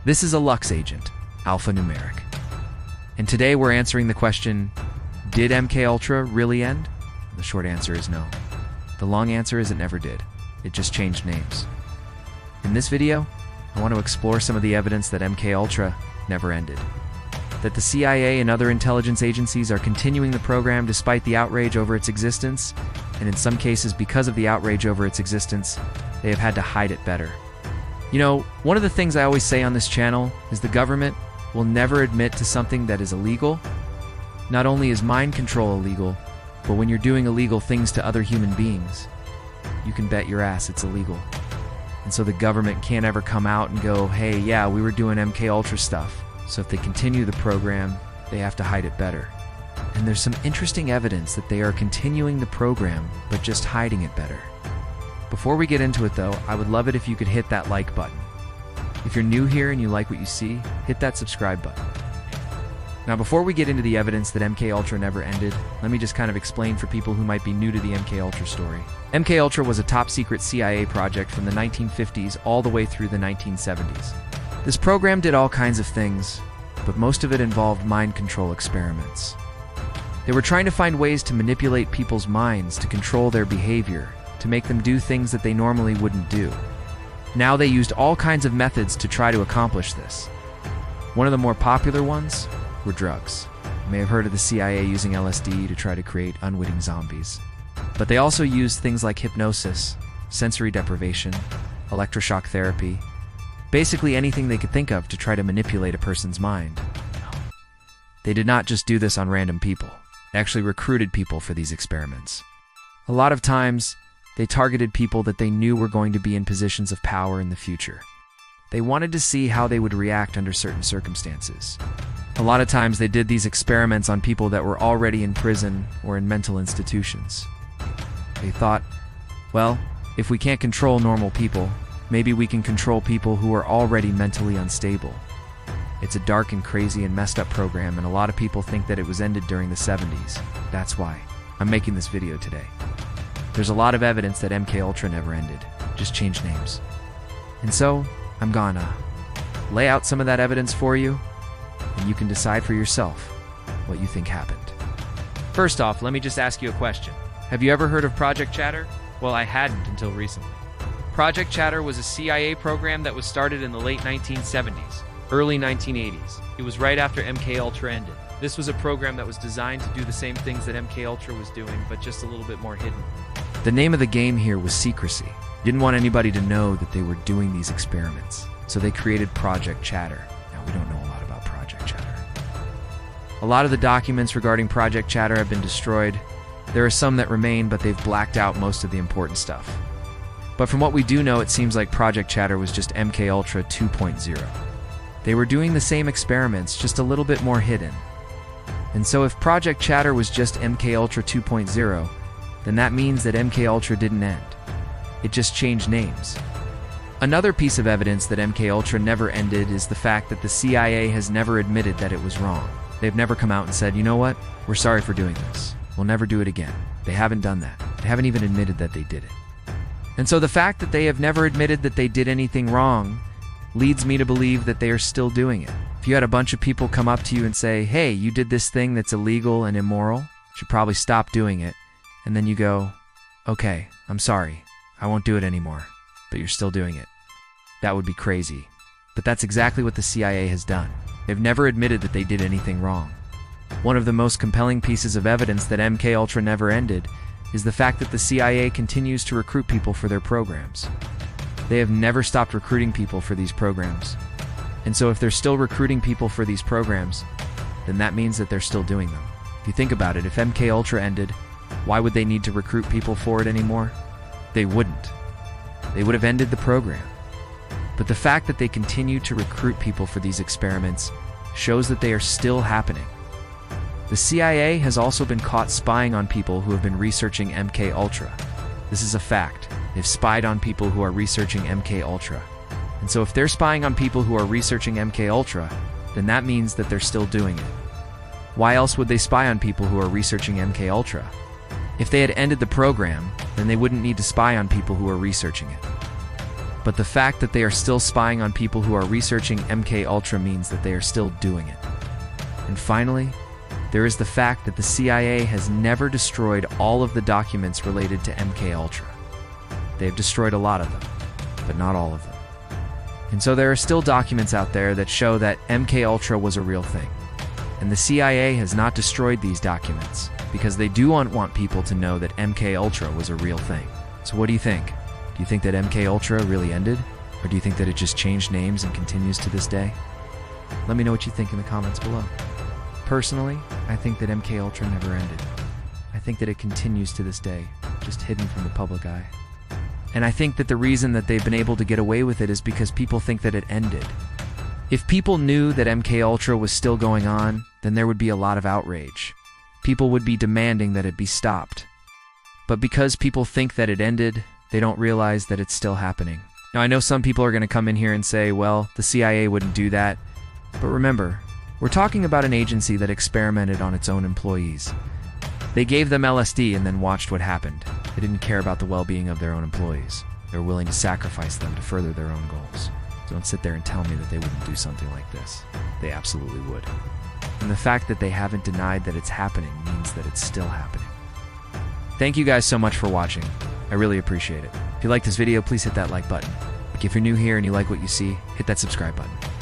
This is a Lux agent, alphanumeric. And today we're answering the question, did MKUltra really end? The short answer is no. The long answer is it never did. It just changed names. In this video, I want to explore some of the evidence that MKUltra never ended. That the CIA and other intelligence agencies are continuing the program despite the outrage over its existence, and in some cases because of the outrage over its existence, they have had to hide it better. You know, one of the things I always say on this channel is the government will never admit to something that is illegal. Not only is mind control illegal, but when you're doing illegal things to other human beings, you can bet your ass it's illegal. And so the government can't ever come out and go, hey, yeah, we were doing MKUltra stuff. So if they continue the program, they have to hide it better. And there's some interesting evidence that they are continuing the program, but just hiding it better. Before we get into it though, I would love it if you could hit that like button. If you're new here and you like what you see, hit that subscribe button. Now before we get into the evidence that MKUltra never ended, let me just kind of explain for people who might be new to the MKUltra story. MKUltra was a top-secret CIA project from the 1950s all the way through the 1970s. This program did all kinds of things, but most of it involved mind control experiments. They were trying to find ways to manipulate people's minds to control their behavior, to make them do things that they normally wouldn't do. Now they used all kinds of methods to try to accomplish this. One of the more popular ones were drugs. You may have heard of the CIA using LSD to try to create unwitting zombies. But they also used things like hypnosis, sensory deprivation, electroshock therapy, basically anything they could think of to try to manipulate a person's mind. They did not just do this on random people. They actually recruited people for these experiments. A lot of times, they targeted people that they knew were going to be in positions of power in the future. They wanted to see how they would react under certain circumstances. A lot of times they did these experiments on people that were already in prison or in mental institutions. They thought, well, if we can't control normal people, maybe we can control people who are already mentally unstable. It's a dark and crazy and messed up program, and a lot of people think that it was ended during the 70s. That's why I'm making this video today. There's a lot of evidence that MKUltra never ended, just changed names. And so, I'm gonna lay out some of that evidence for you, and you can decide for yourself what you think happened. First off, let me just ask you a question. Have you ever heard of Project Chatter? Well, I hadn't until recently. Project Chatter was a CIA program that was started in the late 1970s, early 1980s. It was right after MKUltra ended. This was a program that was designed to do the same things that MKUltra was doing, but just a little bit more hidden. The name of the game here was secrecy. Didn't want anybody to know that they were doing these experiments, so they created Project Chatter. Now, we don't know a lot about Project Chatter. A lot of the documents regarding Project Chatter have been destroyed. There are some that remain, but they've blacked out most of the important stuff. But from what we do know, it seems like Project Chatter was just MKUltra 2.0. They were doing the same experiments, just a little bit more hidden. And so if Project Chatter was just MKUltra 2.0, then that means that MKUltra didn't end. It just changed names. Another piece of evidence that MKUltra never ended is the fact that the CIA has never admitted that it was wrong. They've never come out and said, you know what, we're sorry for doing this. We'll never do it again. They haven't done that. They haven't even admitted that they did it. And so the fact that they have never admitted that they did anything wrong leads me to believe that they are still doing it. If you had a bunch of people come up to you and say, hey, you did this thing that's illegal and immoral, you should probably stop doing it. And then you go, okay, I'm sorry, I won't do it anymore, but you're still doing it. That would be crazy. But that's exactly what the CIA has done. They've never admitted that they did anything wrong. One of the most compelling pieces of evidence that MKUltra never ended is the fact that the CIA continues to recruit people for their programs. They have never stopped recruiting people for these programs. And so if they're still recruiting people for these programs, then that means that they're still doing them. If you think about it, if MKUltra ended, why would they need to recruit people for it anymore? They wouldn't. They would have ended the program. But the fact that they continue to recruit people for these experiments shows that they are still happening. The CIA has also been caught spying on people who have been researching MKUltra. This is a fact. They've spied on people who are researching MKUltra. And so if they're spying on people who are researching MKUltra, then that means that they're still doing it. Why else would they spy on people who are researching MKUltra? If they had ended the program, then they wouldn't need to spy on people who are researching it. But the fact that they are still spying on people who are researching MK Ultra means that they are still doing it. And finally, there is the fact that the CIA has never destroyed all of the documents related to MK Ultra. They have destroyed a lot of them, but not all of them. And so there are still documents out there that show that MK Ultra was a real thing. And the CIA has not destroyed these documents because they do want people to know that MK Ultra was a real thing. So what do you think? Do you think that MK Ultra really ended? Or do you think that it just changed names and continues to this day? Let me know what you think in the comments below. Personally, I think that MK Ultra never ended. I think that it continues to this day, just hidden from the public eye. And I think that the reason that they've been able to get away with it is because people think that it ended. If people knew that MK Ultra was still going on, then there would be a lot of outrage. People would be demanding that it be stopped. But because people think that it ended, they don't realize that it's still happening. Now, I know some people are going to come in here and say, well, the CIA wouldn't do that. But remember, we're talking about an agency that experimented on its own employees. They gave them LSD and then watched what happened. They didn't care about the well-being of their own employees. They were willing to sacrifice them to further their own goals. Don't sit there and tell me that they wouldn't do something like this. They absolutely would. And the fact that they haven't denied that it's happening means that it's still happening. Thank you guys so much for watching. I really appreciate it. If you like this video, please hit that like button. If you're new here and you like what you see, hit that subscribe button.